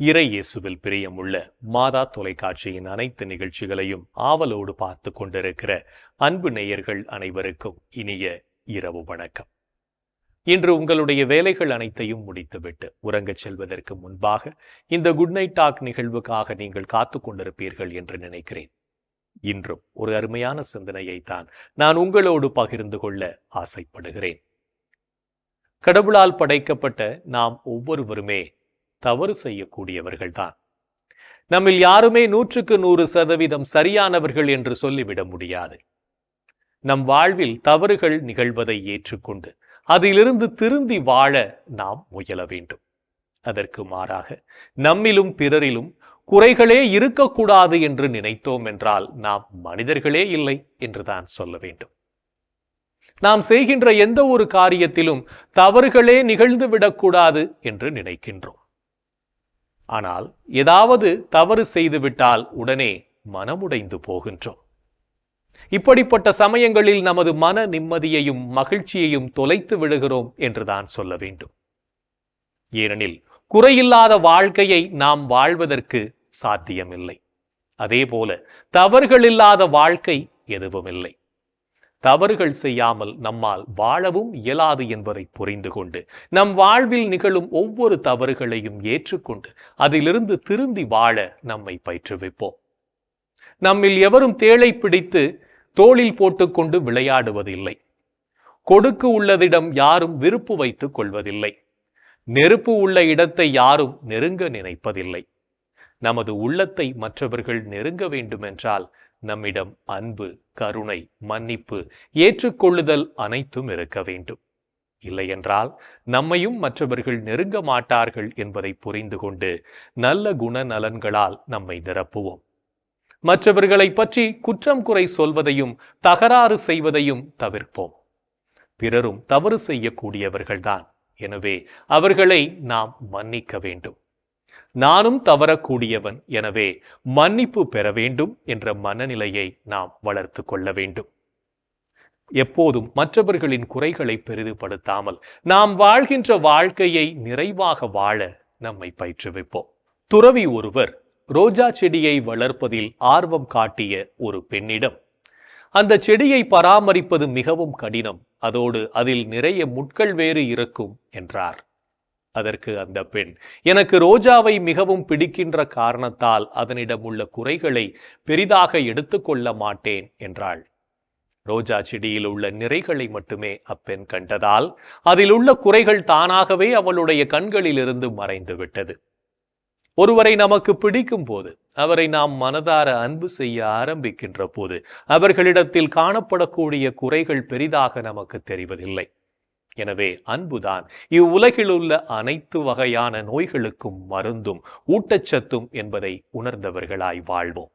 இறை இயேசுவில் பிரியமுள்ள மாதா தொலைக்காட்சியின் அனைத்து நிகழ்ச்சிகளையும் ஆவலோடு பார்த்து கொண்டிருக்கிற அன்பு நேயர்கள் அனைவருக்கும் இனிய இரவு வணக்கம். இன்று உங்களுடைய வேலைகள் அனைத்தையும் முடித்துவிட்டு உறங்கச் செல்வதற்கு முன்பாக இந்த குட் நைட் டாக் நிகழ்வுக்காக நீங்கள் காத்து கொண்டிருப்பீர்கள் என்று நினைக்கிறேன். இன்றும் ஒரு அருமையான சிந்தனையைத்தான் நான் உங்களோடு பகிர்ந்து கொள்ள ஆசைப்படுகிறேன். கடவுளால் படைக்கப்பட்ட நாம் ஒவ்வொருவருமே தவறு செய்யக்கூடியவர்கள்தான். நம்மில் யாருமே 100% சரியானவர்கள் என்று சொல்லிவிட முடியாது. நம் வாழ்வில் தவறுகள் நிகழ்வதை ஏற்றுக்கொண்டு அதிலிருந்து திருந்தி வாழ நாம் முயல வேண்டும். அதற்கு மாறாக நம்மிலும் பிறரிலும் குறைகளே இருக்கக்கூடாது என்று நினைத்தோம் என்றால் நாம் மனிதர்களே இல்லை என்றுதான் சொல்ல வேண்டும். நாம் செய்கின்ற எந்த ஒரு காரியத்திலும் தவறுகளே நிகழ்ந்துவிடக்கூடாது என்று நினைக்கின்றோம். ஆனால் ஏதாவது தவறு செய்துவிட்டால் உடனே மனமுடைந்து போகின்றோம். இப்படிப்பட்ட சமயங்களில் நமது மன நிம்மதியையும் மகிழ்ச்சியையும் தொலைத்து விடுகிறோம் என்றுதான் சொல்ல வேண்டும். ஏனெனில் குறையில்லாத வாழ்க்கையை நாம் வாழ்வதற்கு சாத்தியமில்லை. அதேபோல தவறுகள் இல்லாத வாழ்க்கை எதுவும் இல்லை. தவறுகள் செய்யாமல் நம்மால் வாழவும் இயலாது என்பதை புரிந்து கொண்டு நம் வாழ்வில் நிகழும் ஒவ்வொரு தவறுகளையும் ஏற்றுக்கொண்டு அதிலிருந்து திருந்தி வாழ நம்மை பயிற்றுவிப்போம். நம்மில் எவரும் தேளை பிடித்து தோளில் போட்டுக்கொண்டு விளையாடுவதில்லை. கொடுக்கு உள்ளதிடம் யாரும் விருப்பு வைத்துக் கொள்வதில்லை. நெருப்பு உள்ள இடத்தை யாரும் நெருங்க நினைப்பதில்லை. நமது உள்ளத்தை மற்றவர்கள் நெருங்க வேண்டுமென்றால் நம்மிடம் அன்பு, கருணை, மன்னிப்பு, ஏற்றுக்கொள்ளுதல் அனைத்தும் இருக்க வேண்டும். இல்லையென்றால் நம்மையும் மற்றவர்கள் நெருங்க மாட்டார்கள் என்பதை புரிந்து கொண்டு நல்ல குணநலன்களால் நம்மை நிரப்புவோம். மற்றவர்களை பற்றி குற்றம் குறை சொல்வதையும் தகராறு செய்வதையும் தவிர்ப்போம். பிறரும் தவறு செய்யக்கூடியவர்கள்தான். எனவே அவர்களை நாம் மன்னிக்க வேண்டும். நானும் தவறக்கூடியவன், எனவே மன்னிப்பு பெற வேண்டும் என்ற மனநிலையை நாம் வளர்த்து கொள்ள வேண்டும். எப்போதும் மற்றவர்களின் குறைகளை பெரிதுபடுத்தாமல் நாம் வாழ்கின்ற வாழ்க்கையை நிறைவாக வாழ நம்மை பயிற்றுவிப்போம். துறவி ஒருவர் ரோஜா செடியை வளர்ப்பதில் ஆர்வம் காட்டிய ஒரு பெண்ணிடம், அந்த செடியை பராமரிப்பது மிகவும் கடினம், அதோடு அதில் நிறைய முட்கள் வேறு இருக்கும் என்றார். அதற்கு அந்த பெண், எனக்கு ரோஜாவை மிகவும் பிடிக்கின்ற காரணத்தால் அதனிடம் உள்ள குறைகளை பெரிதாக எடுத்துக்கொள்ள மாட்டேன் என்றாள். ரோஜா செடியில் உள்ள நிறைகளை மட்டுமே அப்பெண் கண்டதால் அதில் உள்ள குறைகள் தானாகவே அவளுடைய கண்களிலிருந்து மறைந்து விட்டது. ஒருவரை நமக்கு பிடிக்கும் போது, அவரை நாம் மனதார அன்பு செய்ய ஆரம்பிக்கின்ற போது அவர்களிடத்தில் காணப்படக்கூடிய குறைகள் பெரிதாக நமக்கு தெரிவதில்லை. எனவே அன்புதான் இவ்வுலகில் உள்ள அனைத்து வகையான நோய்களுக்கும் மருந்தும் ஊட்டச்சத்தும் என்பதை உணர்ந்தவர்களாய் வாழ்வோம்.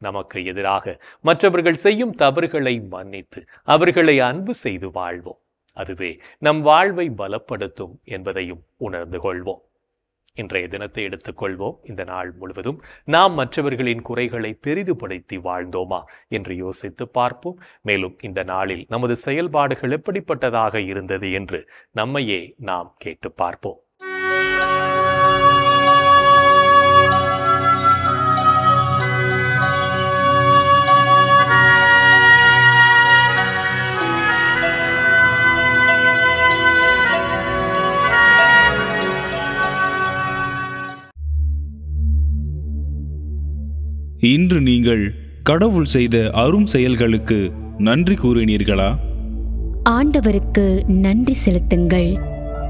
நமக்கு எதிராக மற்றவர்கள் செய்யும் தவறுகளை மன்னித்து அவர்களை அன்பு செய்து வாழ்வோம். அதுவே நம் வாழ்வை பலப்படுத்தும் என்பதையும் உணர்ந்து கொள்வோம். இன்றைய தினத்தை எடுத்துக்கொள்வோம். இந்த நாள் முழுவதும் நாம் மற்றவர்களின் குறைகளை பெரிதுபடுத்தி வாழ்ந்தோமா என்று யோசித்து பார்ப்போம். மேலும் இந்த நாளில் நமது செயல்பாடுகள் எப்படிப்பட்டதாக இருந்தது என்று நம்மையே நாம் கேட்டு பார்ப்போம். இன்று நீங்கள் கடவுள் செய்த அரும் செயல்களுக்கு நன்றி கூறினீர்களா? ஆண்டவருக்கு நன்றி செலுத்துங்கள்.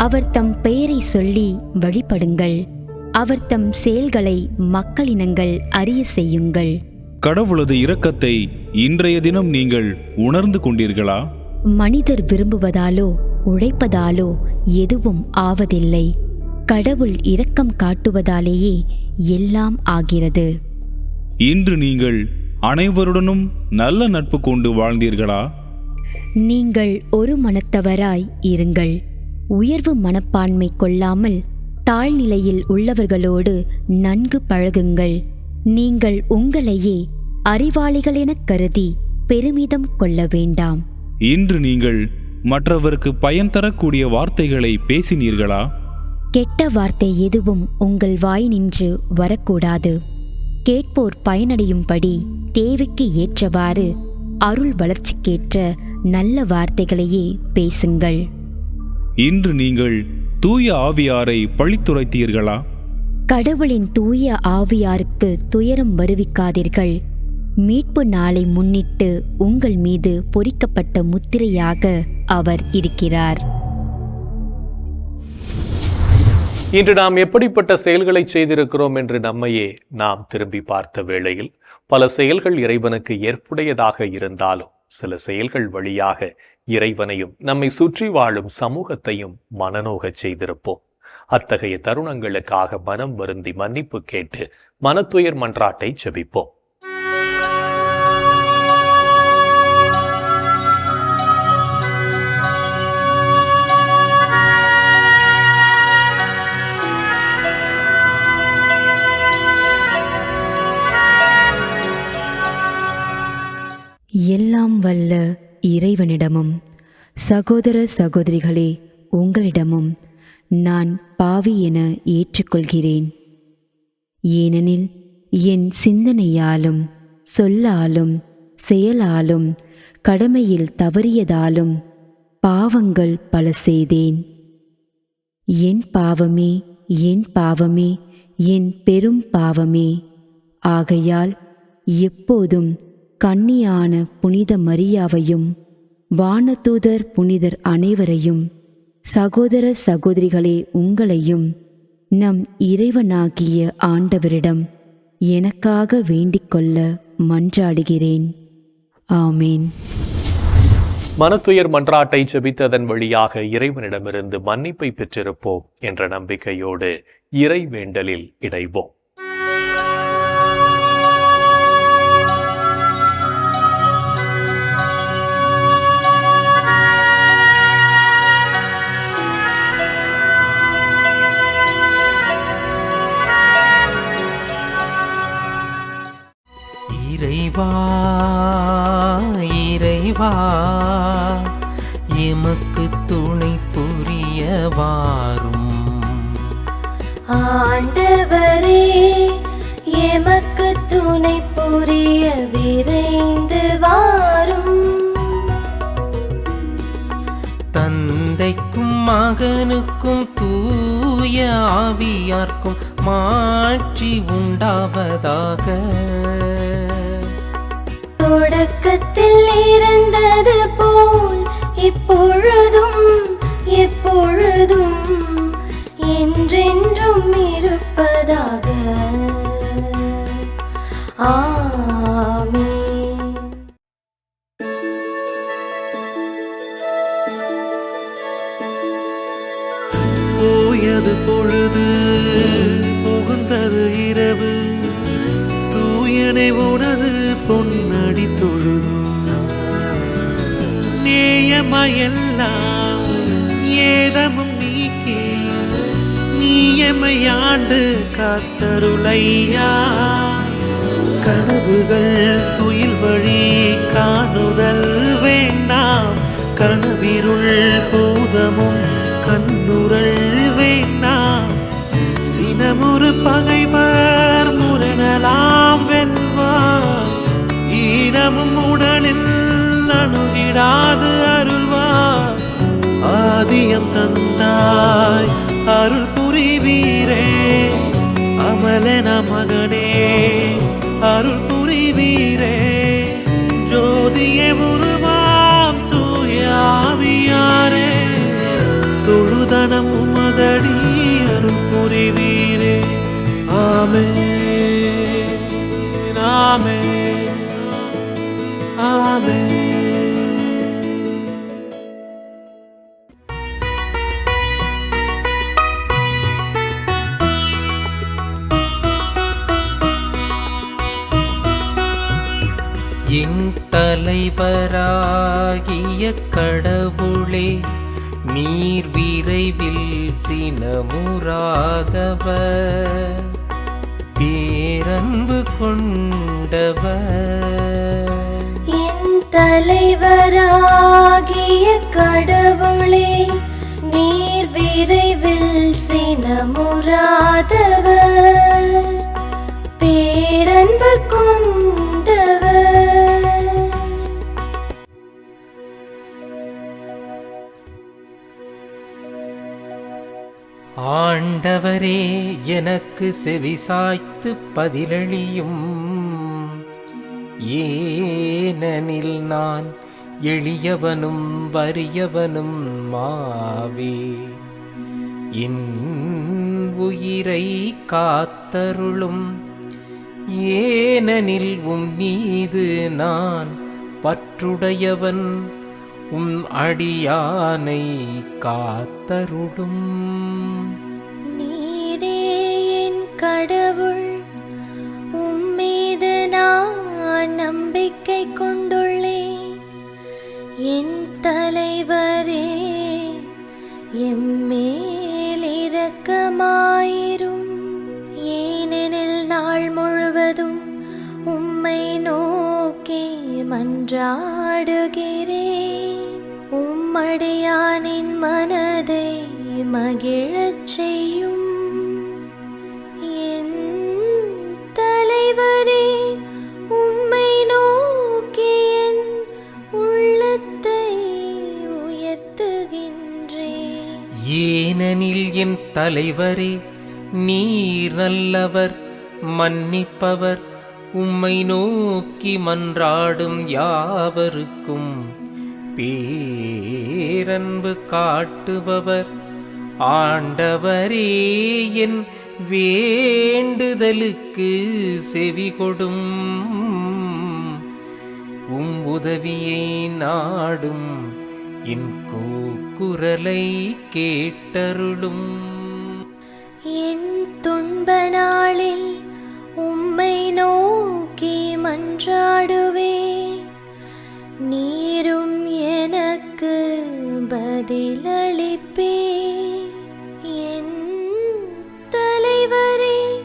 அவர் தம் பெயரை சொல்லி வழிபடுங்கள். அவர் தம் செயல்களை மக்களினங்கள் அறிய செய்யுங்கள். கடவுளது இரக்கத்தை இன்றைய தினம் நீங்கள் உணர்ந்து கொண்டீர்களா? மனிதர் விரும்புவதாலோ உழைப்பதாலோ எதுவும் ஆவதில்லை. கடவுள் இரக்கம் காட்டுவதாலேயே எல்லாம் ஆகிறது. இன்று நீங்கள் அனைவருடனும் நல்ல நட்பு கொண்டு வாழ்ந்தீர்களா? நீங்கள் ஒரு மனத்தவராய் இருங்கள். உயர்வு மனப்பான்மை கொள்ளாமல் தாழ்நிலையில் உள்ளவர்களோடு நன்கு பழகுங்கள். நீங்கள் உங்களையே அறிவாளிகள் எனக் கருதி பெருமிதம் கொள்ள வேண்டாம். இன்று நீங்கள் மற்றவருக்கு பயன் தரக்கூடிய வார்த்தைகளை பேசினீர்களா? கெட்ட வார்த்தை எதுவும் உங்கள் வாய் நின்று வரக்கூடாது. கேட்போர் பயனடையும்படி தேவைக்கு ஏற்றவாறு அருள் வளர்ச்சிக்கேற்ற நல்ல வார்த்தைகளையே பேசுங்கள். இன்று நீங்கள் தூய ஆவியாரை பழித்துரைத்தீர்களா? கடவுளின் தூய ஆவியாருக்கு துயரம் வருவிக்காதீர்கள். மீட்பு நாளை முன்னிட்டு உங்கள் மீது பொறிக்கப்பட்ட முத்திரையாக அவர் இருக்கிறார். இன்று நாம் எப்படிப்பட்ட செயல்களை செய்திருக்கிறோம் என்று நம்மையே நாம் திரும்பி பார்த்த வேளையில் பல செயல்கள் இறைவனுக்கு ஏற்புடையதாக இருந்தாலும் சில செயல்கள் வழியாக இறைவனையும் நம்மை சுற்றி வாழும் சமூகத்தையும் மனநோகச் செய்திருப்போம். அத்தகைய தருணங்களுக்காக மனம் வருந்தி மன்னிப்பு கேட்டு மனத்துயர் மன்றாட்டை ஜெபிப்போம். எல்லாம் வல்ல இறைவனிடமும் சகோதர சகோதரிகளே உங்களிடமும் நான் பாவி என ஏற்றுக்கொள்கிறேன். ஏனெனில் என் சிந்தனையாலும் சொல்லாலும் செயலாலும் கடமையில் தவறியதாலும் பாவங்கள் பல செய்தேன். என் பாவமே, என் பாவமே, என் பெரும் பாவமே. ஆகையால் எப்போதும் கன்னியான புனித மரியாவையும் வானதூதர் புனிதர் அனைவரையும் சகோதர சகோதரிகளே உங்களையும் நம் இறைவனாகிய ஆண்டவரிடம் எனக்காக வேண்டிக்கொள்ள மன்றாடுகிறேன். ஆமேன். மனத்துயர் மன்றாட்டை ஜெபித்ததன் வழியாக இறைவனிடமிருந்து மன்னிப்பை பெற்றிருப்போம் என்ற நம்பிக்கையோடு இறை வேண்டலில் இணைவோம். இறைவா இறைவா எமக்கு துணை புரிய வாரும். ஆண்டவரே எமக்கு துணை புரிய விரைந்து வாரும். தந்தைக்கும் மகனுக்கும் தூய ஆவியார்க்கும் மாட்சி உண்டாவதாக. தொடக்கத்தில் இருந்தது போல் இப்பொழுதும் எப்பொழுதும் என்றென்றும் இருப்பதாக. ஆமென். போயது பொழுது புகுந்தது இரவு, தூயனை உனது பொன்னடி தொழுது. நேயமையெல்லாம் ஏதமும் நீக்கி நீயமையாண்டு காத்தருளையா. கனவுகள் துயில் வழி காணுதல் வேண்டாம், கனவிருள் பூதமும் கண்ணுரள் வேண்டாம். சினமுறு பகைவர் முரணலாம் வெல்வார், ஈனமும் உடலில் அணுகிடாது அருள்வார். ஆதியம் தந்தாய் அருள் புரிவீரே, அமலன மகனே அருள் புரிவீரே. ஜோதிய உருவாம் தூய ஆவியாரே, தொழுதனம் உமதடி அருள் புரிவீரே. ஆமென் ஆமென் ஆமென். என் தலைவராகிய கடவுளே, நீர் விரைவில் சினமுறாதவர், பேரன்பு கொண்டவர். என் தலைவராகிய கடவுளே, நீர் விரைவில் சினமுறாதவர், ஆண்டவரே எனக்கு செவிசாய்த்து பதிலளியும். ஏனெனில் நான் எளியவனும் வறியவனும் மாவே. என் உயிரை காத்தருளும். ஏனெனில் உம் மீது நான் பற்றுடையவன். உம் அடியானை காத்தருளும். நீரே என் கடவுள், உம்மீது நான் நம்பிக்கை கொண்டுள்ளேன். என் தலைவரே, எம்மேல் இரக்கமாயிரும். ஏனெனில் நாள் முழுவதும் உம்மை நோக்கி மன்றாடுகிறேன். உம்மடியானின் மனதை மகிழச் செய்யும். என் தலைவரே, உம்மை நோக்கி என் உள்ளத்தை உயர்த்துகின்றேன். ஏனெனில் என் தலைவரே, நீர் நல்லவர், மன்னிப்பவர். உம்மை நோக்கி மன்றாடும் யாவருக்கும் பேரன்பு காட்டுபவர். ஆண்டவரே, என் வேண்டுதலுக்கு செவிகொடும். உம் உதவியை நாடும் என் கூக்குரலை கேட்டருளும். என் துன்ப நாளில் உம்மை நோக்கி மன்றாடுவேன். நீரும் எனக்கு பதிலளிப்பீர். என் தலைவரே,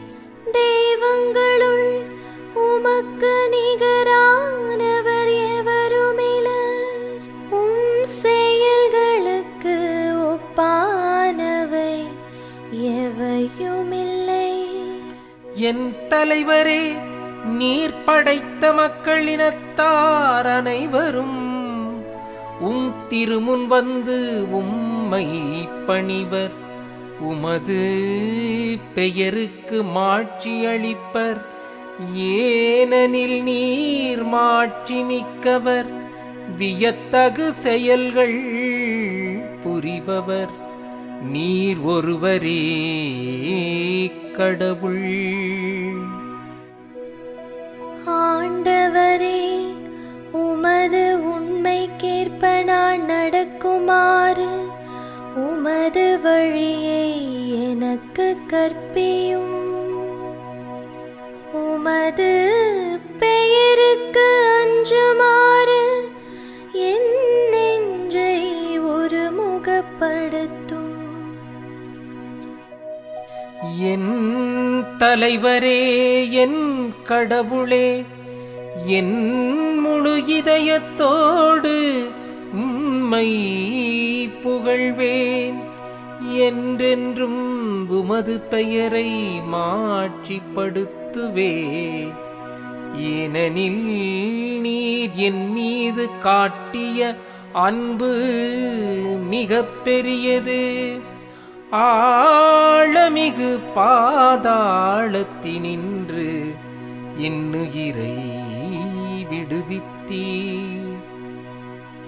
தெய்வங்களுள் உமக்கு நிகரானவர் எவருமிலர். உம் செயல்களுக்கு ஒப்பானவை எவையுமில்லை. என் தலைவரே, நீர் படைத்த மக்களினத்தார் அனைவரும் உம் திருமுன் வந்து உம்மை பணிவர். உமது பெயருக்கு மாட்சி அளிப்பர். ஏனெனில் நீர் மாட்சி மிக்கவர், வியத்தகு செயல்கள் புரிபவர். நீர் ஒருவரே கடவுள். ஆண்டவரே, உமது உண்மைக்கேற்ப நான் நடக்குமாறு உமது வழியை எனக்கு கற்பியும். உமது பெயருக்கு அஞ்சுமாறு என் நெஞ்சை ஒருமுகப்படுத்தும். என் தலைவரே, என் கடவுளே, என் முழு இதயத்தோடு உம்மை புகழ்வேன். என்றென்றும் உமது பெயரை மாட்சிப்படுத்துவேன். ஏனெனில் நீர் என் மீது காட்டிய அன்பு மிகப் பெரியது. ஆழமிகு பாதாளத்தினின்று என்னுயிரை விடுவித்தீர்.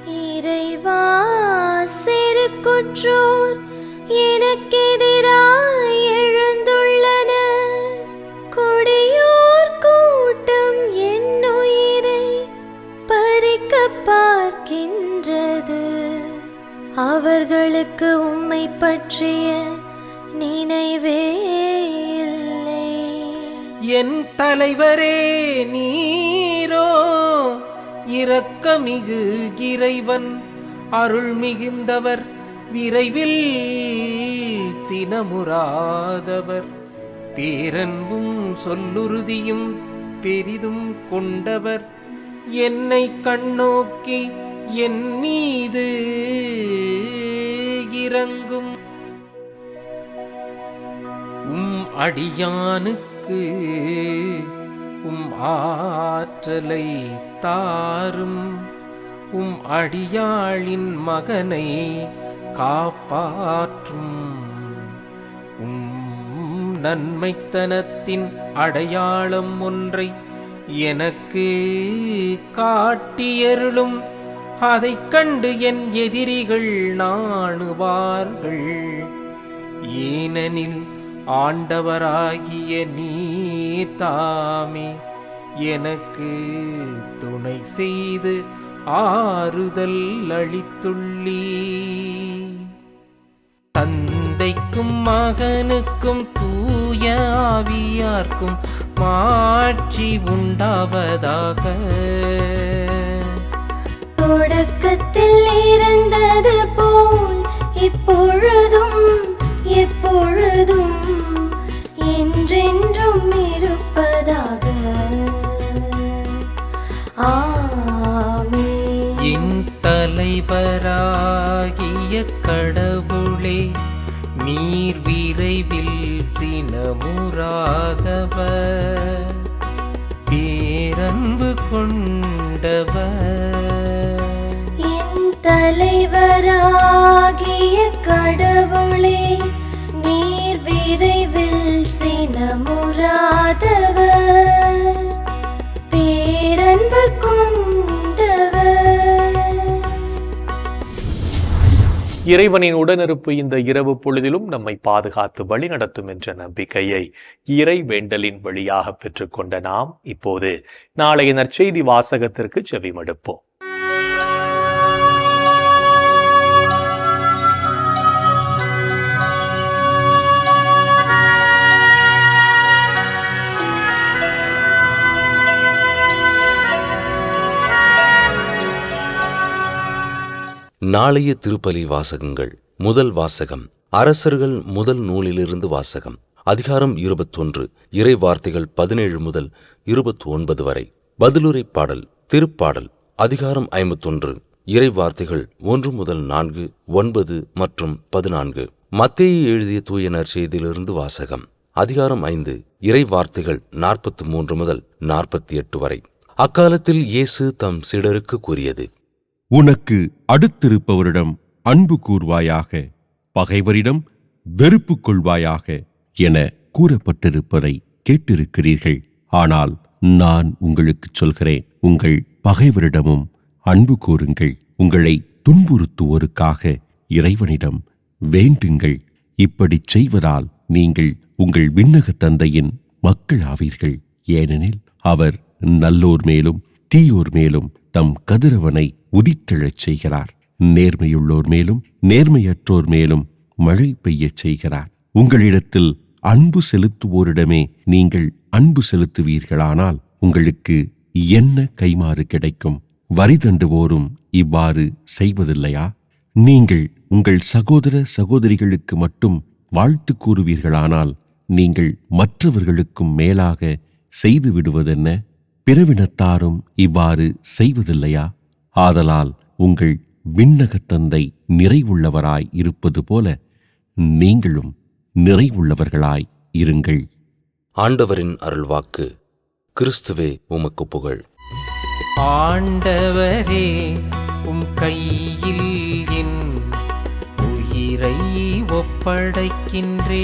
இறைவா, சிறு குற்றோர் எனக்கெதிராய் எழுந்துள்ளனர். கொடியோர் கூட்டம் என் உயிரை பறிக்க பார்க்கின்றது. அவர்களுக்கு உம்மை பற்றிய நினைவே இல்லை. என் தலைவரே, நீரோ இரக்கமிகு இறைவன், அருள் மிகுந்தவர், விரைவில் சினமுறாதவர், பேரன்பும் சொல்லுறுதியும் பெரிதும் கொண்டவர். என்னை கண்ணோக்கி என் மீது இறங்கும். உம் அடியானுக்கு உம் ஆற்றலை தாரும். உம் அடியாளின் மகனை காப்பாற்றும். உம் நன்மைத்தனத்தின் அடையாளம் ஒன்றை எனக்கு காட்டியருளும். அதைக் கண்டு என் எதிரிகள் நாணுவார்கள். ஏனெனில் ஆண்டவராகிய நீர் தாமே எனக்கு துணை செய்து ஆறுதல் அளித்துள்ளீர். தந்தைக்கும் மகனுக்கும் தூய ஆவியார்க்கும் மாட்சி உண்டாவதாக. தொடக்கத்தில் இருந்தது போல் இப்பொழுதும் எப்பொழுதும் என்றென்றும் இருப்பதாக. ஆமென். என் தலைவராகிய கடவுளே, நீர் விரைவில் சினமுறாதவர், பேரன்பு கொண்டவர். என் தலைவராகிய கடவுளே, நீர் விரைவில் சினமுறாதவர், பேரன்பு கொண்டவர். இறைவனின் உடனிருப்பு இந்த இரவு பொழுதிலும் நம்மை பாதுகாத்து வழிநடத்தும் என்ற நம்பிக்கையை இறை வேண்டலின் வழியாக பெற்றுக்கொண்ட நாம் இப்போது நாளைய நற்செய்தி வாசகத்திற்கு செவிமடுப்போம். நாளைய திருப்பலி வாசகங்கள். முதல் வாசகம் அரசர்கள் முதல் நூலிலிருந்து வாசகம். அதிகாரம் 21, இறை வார்த்தைகள் 17 முதல் 29 வரை. பதிலுரை பாடல். திருப்பாடல் அதிகாரம் 51, இறை வார்த்தைகள் 1 முதல் 4, 9 மற்றும் 14. மத்தேயு எழுதிய தூய நற்செய்தியிலிருந்து வாசகம். அதிகாரம் 5, இறை வார்த்தைகள் 43 முதல் 48 வரை. அக்காலத்தில் இயேசு தம் சீடருக்கு கூறியது: உனக்கு அடுத்திருப்பவரிடம் அன்பு கூர்வாயாக, பகைவரிடம் வெறுப்பு கொள்வாயாக என கூறப்பட்டிருப்பதை கேட்டிருக்கிறீர்கள். ஆனால் நான் உங்களுக்குச் சொல்கிறேன், உங்கள் பகைவரிடமும் அன்பு கூறுங்கள். உங்களை துன்புறுத்துவோருக்காக இறைவனிடம் வேண்டுங்கள். இப்படிச் செய்வதால் நீங்கள் உங்கள் விண்ணக தந்தையின் மக்கள் ஆவீர்கள். ஏனெனில் அவர் நல்லோர் மேலும் தீயோர் மேலும் தம் கதிரவனை உதித்தெழச் செய்கிறார். நேர்மையுள்ளோர் மேலும் நேர்மையற்றோர் மேலும் மழை பெய்யச் செய்கிறார். உங்களிடத்தில் அன்பு செலுத்துவோரிடமே நீங்கள் அன்பு செலுத்துவீர்களானால் உங்களுக்கு என்ன கைமாறு கிடைக்கும்? வரி தண்டுவோரும் இவ்வாறு செய்வதில்லையா? நீங்கள் உங்கள் சகோதர சகோதரிகளுக்கு மட்டும் வாழ்த்து கூறுவீர்களானால் நீங்கள் மற்றவர்களுக்கும் மேலாக செய்து விடுவதென்ன? பிறவினத்தாரும் இவ்வாறு செய்வதில்லையா? ஆதலால் உங்கள் விண்ணகத் தந்தை நிறைவுள்ளவராய் இருப்பது போல நீங்களும் நிறைவுள்ளவர்களாய் இருங்கள். ஆண்டவரின் அருள்வாக்கு. கிறிஸ்துவே உமக்கு புகழ். ஆண்டவரே, உம் கையில் என் உயிரை ஒப்படைக்கின்றேன்.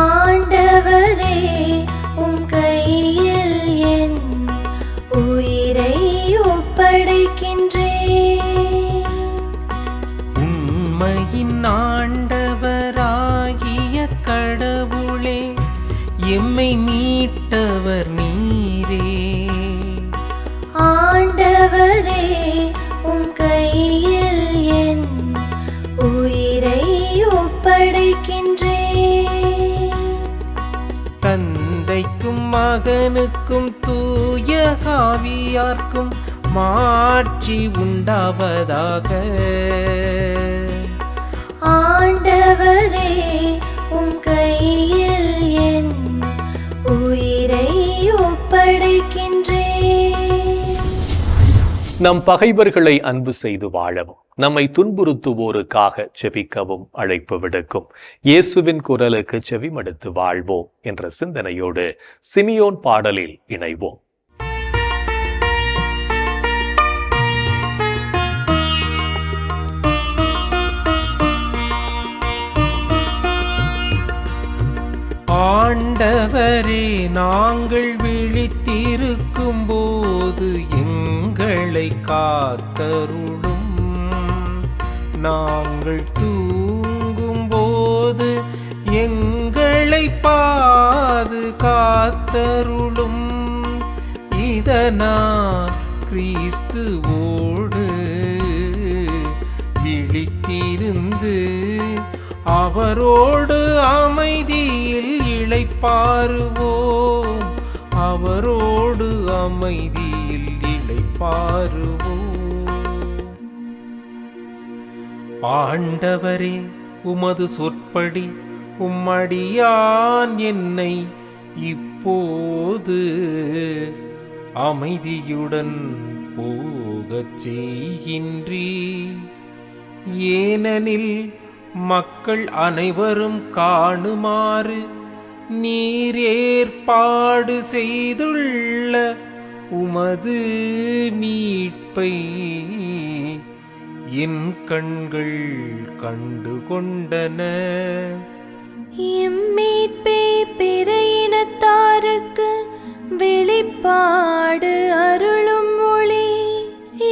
ஆண்டவரே, உம் கையில் என் உயிரை ஒப்படைக்கின்றேன். உண்மையின் ஆண்டவராகிய கடவுளே, எம்மை மீட்டவர் நீரே. ஆண்டவரே, உம் கையில் என் உயிரை ஒப்படைக்கின்றேன். தந்தைக்கும் மகனுக்கும் தூய ஆவியார்க்கும் மாட்சி உண்டாவதாக. ஆண்டவரே, உம் கையில் என் உயிரை ஒப்படைக்கின்றேன். நம் பகைவர்களை அன்பு செய்து வாழவும், நம்மை துன்புறுத்துவோருக்காக செபிக்கவும் அழைப்பு விடுக்கும் இயேசுவின் குரலுக்கு செவிமடுத்து வாழ்வோம் என்ற சிந்தனையோடு சிமியோன் பாடலில் இணைவோம். ஆண்டவரே, நாங்கள் விழித்திருக்கும் போது எங்களை காத்தருளும். நாங்கள் தூங்கும் போது எங்களை பாதுகாத்தருளும். இதனால் கிறிஸ்துவோடு விழித்திருந்து அவரோடு அமைதியில் இளைப்பாறுவோம். அவரோடு அமைதியில் இளைப்பாறுவோம். ஆண்டவரே, உமது சொற்படி உம்மடியான் என்னை இப்போது அமைதியுடன் போகச் செய்கின்றீர். ஏனெனில் மக்கள் அனைவரும் காணுமாறு நீர் ஏற்பாடு செய்துள்ள உமது மீட்பை என் கண்கள் கண்டு கொண்டன. இம்மீட்பே பிற இனத்தாருக்கு வெளிப்பாடு அருளும் ஒளி.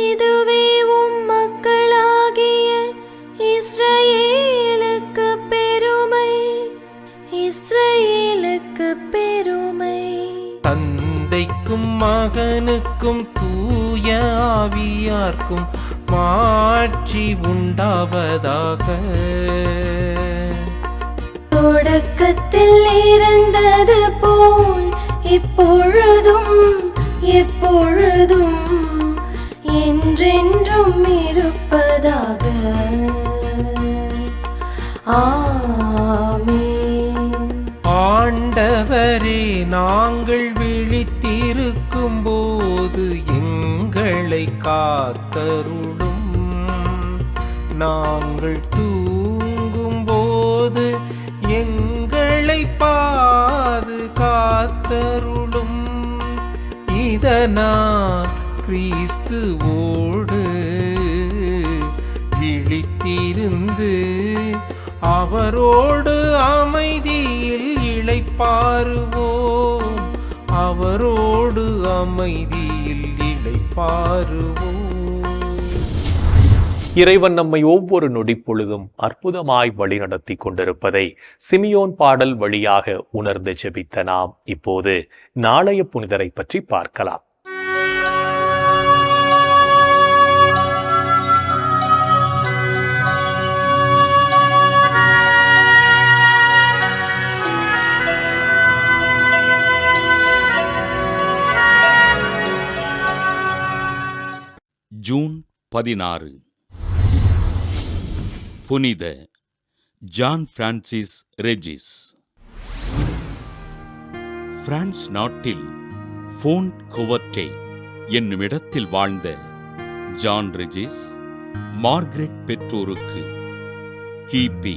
இதுவே உம் மக்களாகிய இஸ்ரவேலுக்கு பெருமை. இஸ்ரவேலுக்கு பெருமை. தந்தைக்கும் மகனுக்கும் தூய ஆவியார்க்கும் மாட்சி உண்டாவதாக. தொடக்கத்தில் இருந்தது போல் இப்பொழுதும் எப்பொழுதும் என்றென்றும் இருப்பதாக. ஆமென். ஆண்டவரே, நாங்கள் விழித்திருக்கும் போது எங்களை காத்தருளும். நாங்கள் தூங்கும் போது எங்களை பாதுகாத்தருளும். இதனால் கிறிஸ்துவோடு விழித்திருந்து அவரோடு அமைதியில் இளைப்பாறுவோம். அவரோடு அமைதியில் இளைப்பாறுவோம். இறைவன் நம்மை ஒவ்வொரு நொடிப்பொழுதும் அற்புதமாய் வழிநடத்தி கொண்டிருப்பதை சிமியோன் பாடல் வழியாக உணர்ந்து ஜெபித்த நாம் இப்போது நாளைய புனிதரை பற்றி பார்க்கலாம். ஜூன் 16 புனித ஜான் பிரான்சிஸ் ரெஜிஸ். பிரான்ஸ் நாட்டில் ஃபோண்ட் குவர்டே என்னும் இடத்தில் வாழ்ந்த ஜான் ரெஜிஸ் மார்கரெட் பெற்றோருக்கு கிபி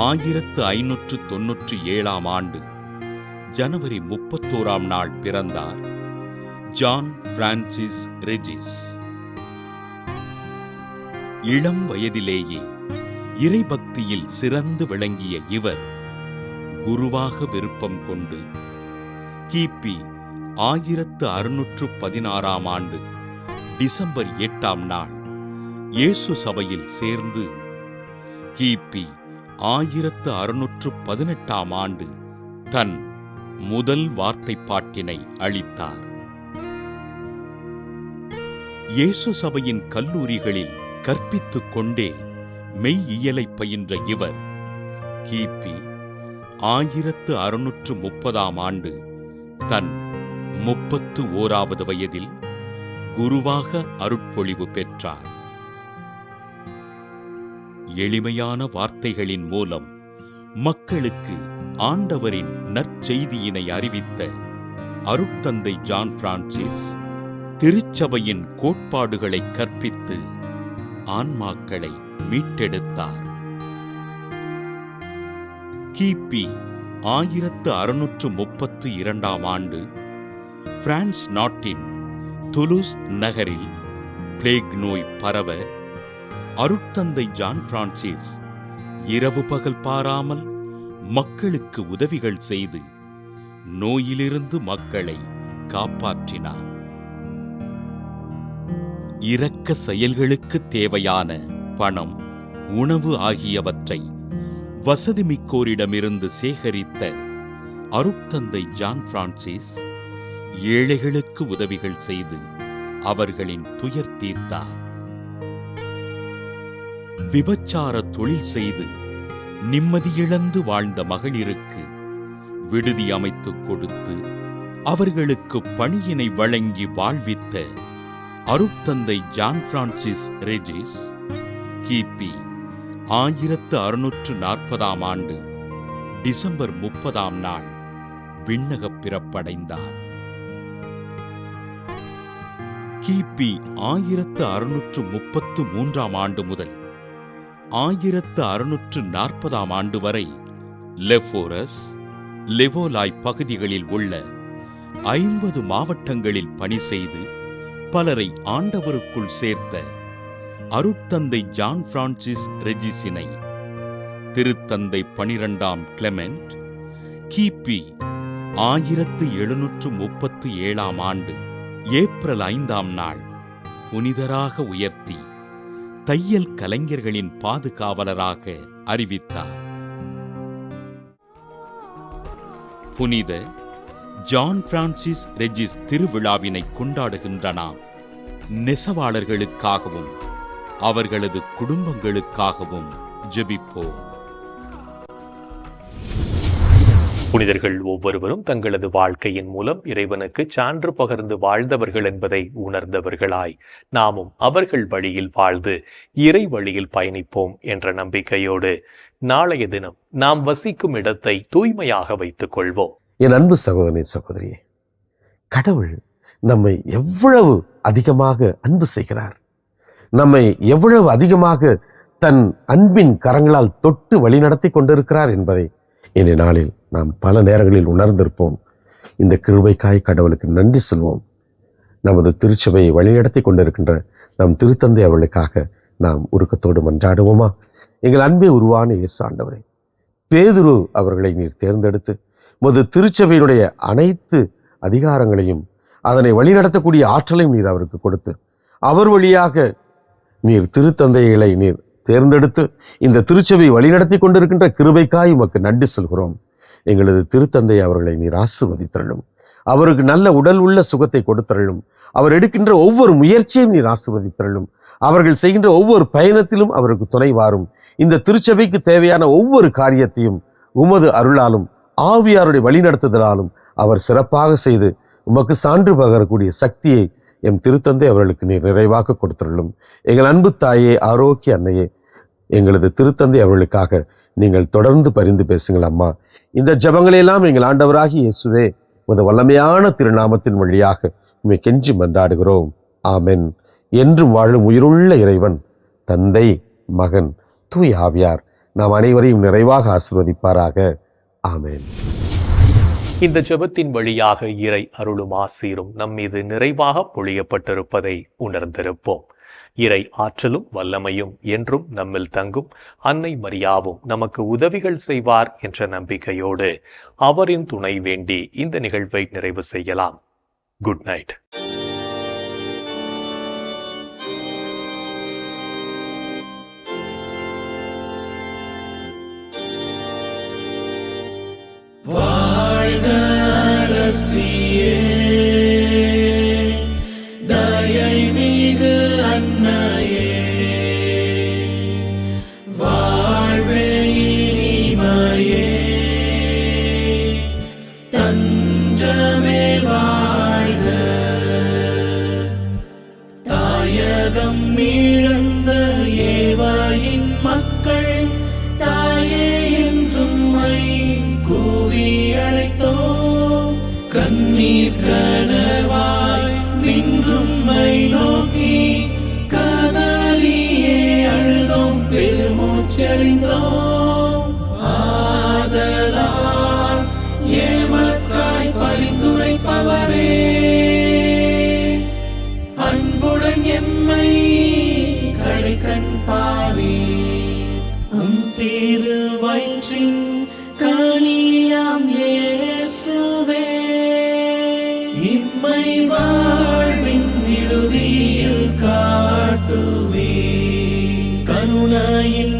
1597 ஆண்டு ஜனவரி 31 நாள் பிறந்தார் ஜான் பிரான்சிஸ் ரெஜிஸ். இளம் வயதிலேயே இறைபக்தியில் சிறந்து விளங்கிய இவர் குருவாக விருப்பம் கொண்டு கிபி 1616 ஆண்டு டிசம்பர் 8 நாள் இயேசு சபையில் சேர்ந்து கிபி 1618 ஆண்டு தன் முதல் வார்த்தைப்பாட்டினை அளித்தார். இயேசு சபையின் கல்லூரிகளில் கற்பித்துக் கொண்டே மெய்யியலை பயின்ற இவர் கிபி 1630 ஆண்டு தன் 31வது வயதில் குருவாக அருட்பொழிவு பெற்றார். எளிமையான வார்த்தைகளின் மூலம் மக்களுக்கு ஆண்டவரின் நற்செய்தியினை அறிவித்த அருட்தந்தை ஜான் பிரான்சிஸ் திருச்சபையின் கோட்பாடுகளை கற்பித்து ஆன்மாக்களை மீட்டெடுத்தார். கிபி 1632 ஆண்டு பிரான்ஸ் நாட்டின் துலூஸ் நகரில் பிளேக் நோய் பரவ அருட்தந்தை ஜான் பிரான்சிஸ் இரவு பகல் பாராமல் மக்களுக்கு உதவிகள் செய்து நோயிலிருந்து மக்களை காப்பாற்றினார். இரக்க செயல்களுக்கு தேவையான பணம், உணவு ஆகியவற்றை வசதிமிக்கோரிடமிருந்து சேகரித்த அருட்தந்தை ஜான் பிரான்சிஸ் ஏழைகளுக்கு உதவிகள் செய்து அவர்களின் துயர் தீர்த்தார். விபச்சார தொழில் செய்து நிம்மதியிழந்து வாழ்ந்த மகளிருக்கு விடுதி அமைத்துக் கொடுத்து அவர்களுக்கு பணியினை வழங்கி வாழ்வித்த அருட்தந்தை ஜான் பிரான்சிஸ் ரெஜிஸ் கிபி 1640 டிசம்பர் 30 விண்ணகப் பிறப்படைந்தார். கிபி 1633 முதல் 1640 வரை லெஃபோரஸ், லெவோலாய் பகுதிகளில் உள்ள 50 மாவட்டங்களில் பணி செய்து பலரை ஆண்டவருக்குள் சேர்த்த அருட்தந்தை ஜான் பிரான்சிஸ் ரெஜிஸினை திருத்தந்தை 12ஆம் கிளெமெண்ட் கிபி 1737 ஏப்ரல் 5 புனிதராக உயர்த்தி தையல் கலைஞர்களின் பாதுகாவலராக அறிவித்தார். புனித ஜான் பிரான்சிஸ் ரெஜிஸ் திருவிழாவினை கொண்டாடுகின்ற நாம் நெசவாளர்களுக்காகவும் அவர்களது குடும்பங்களுக்காகவும் ஜெபிப்போம். புனிதர்கள் ஒவ்வொருவரும் தங்களது வாழ்க்கையின் மூலம் இறைவனுக்கு சான்று பகர்ந்து வாழ்ந்தவர்கள் என்பதை உணர்ந்தவர்களாய் நாமும் அவர்கள் வழியில் வாழ்ந்து இறை வழியில் பயணிப்போம் என்ற நம்பிக்கையோடு நாளைய தினம் நாம் வசிக்கும் இடத்தை தூய்மையாக வைத்துக் கொள்வோம். என் அன்பு சகோதரனே, சகோதரியே, கடவுள் நம்மை எவ்வளவு அதிகமாக அன்பு செய்கிறார், நம்மை எவ்வளவு அதிகமாக தன் அன்பின் கரங்களால் தொட்டு வழிநடத்தி கொண்டிருக்கிறார் என்பதை இன்றைய நாளில் நாம் பல நேரங்களில் உணர்ந்திருப்போம். இந்த கிருபைக்காய் கடவுளுக்கு நன்றி சொல்வோம். நமது திருச்சபையை வழிநடத்தி கொண்டிருக்கின்ற நம் திருத்தந்தை அவர்களுக்காக நாம் உருக்கத்தோடு மன்றாடுவோமா? எங்கள் அன்பே உருவான இயேசு ஆண்டவரே, பேதுரு அவர்களை நீர் தேர்ந்தெடுத்து முது திருச்சபையினுடைய அனைத்து அதிகாரங்களையும் அதனை வழிநடத்தக்கூடிய ஆற்றலையும் நீர் அவருக்கு கொடுத்து அவர் வழியாக நீர் திருத்தந்தைகளை நீர் தேர்ந்தெடுத்து இந்த திருச்சபை வழிநடத்தி கொண்டிருக்கின்ற கிருபைக்காய் உமக்கு நன்றி சொல்கிறோம். எங்களது திருத்தந்தை அவர்களை நீர் ஆசீர்வதித்தருளும். அவருக்கு நல்ல உடல் உள்ள சுகத்தை கொடுத்தருளும். அவர் எடுக்கின்ற ஒவ்வொரு முயற்சியையும் நீர் ஆசீர்வதித்தருளும். அவர்கள் செய்கின்ற ஒவ்வொரு பயணத்திலும் அவருக்கு துணை வாரும். இந்த திருச்சபைக்கு தேவையான ஒவ்வொரு காரியத்தையும் உமது அருளாலும் ஆவியாருடைய வழிநடத்துதலாலும் அவர் சிறப்பாக செய்து உமக்கு சான்று பகரக்கூடிய சக்தியை எம் திருத்தந்தை அவர்களுக்கு நீர் நிறைவாக கொடுத்துள்ளும். எங்கள் அன்பு தாயே, ஆரோக்கிய அன்னையே, எங்களது திருத்தந்தை அவர்களுக்காக நீங்கள் தொடர்ந்து பரிந்து பேசுங்கள் அம்மா. இந்த ஜபங்களையெல்லாம் எங்கள் ஆண்டவராகி இயேசுவே உமது வல்லமையான திருநாமத்தின் வழியாக உம்மை கெஞ்சி மன்றாடுகிறோம். ஆமென். என்றும் வாழும் உயிருள்ள இறைவன் தந்தை, மகன், தூய் ஆவியார் நாம் அனைவரையும் நிறைவாக ஆசீர்வதிப்பாராக. ஆமென். இந்த ஜெபத்தின் வழியாக இறை அருளும் ஆசீரும் நம்மீது நிறைவாக பொழியப்பட்டிருப்பதை உணர்ந்திருப்போம். இறை ஆற்றலும் வல்லமையும் என்றும் நம்மில் தங்கும். அன்னை மரியாவும் நமக்கு உதவிகள் செய்வார் என்ற நம்பிக்கையோடு அவரின் துணை வேண்டி இந்த நிகழ்வை நிறைவு செய்யலாம். Good night. வாழ்க அரசியே, தயை மிகு அன்னையே, வாழ்வே இனிமையே, தஞ்சமே வாழ்க. தாயகம் இழந்த ஏவாயின் மக்கள் தாயே என்றும் கூவி அழைத்தோம். கண்ணீர் கனவாய் நின்றும்மை நோக்கி கதறியே அழுதோம், பெருமூச்சறிந்தோம். ஆதலால் ஏமக்காய் பரிந்துரைப்பவரே, அன்புடன் எம்மை கடைக்கண் பாரே. திருவயிற்றின் கனியாம் இயேசுவே, இம்மை வாழ்வின் இறுதியில் காட்டுவே கருணையின்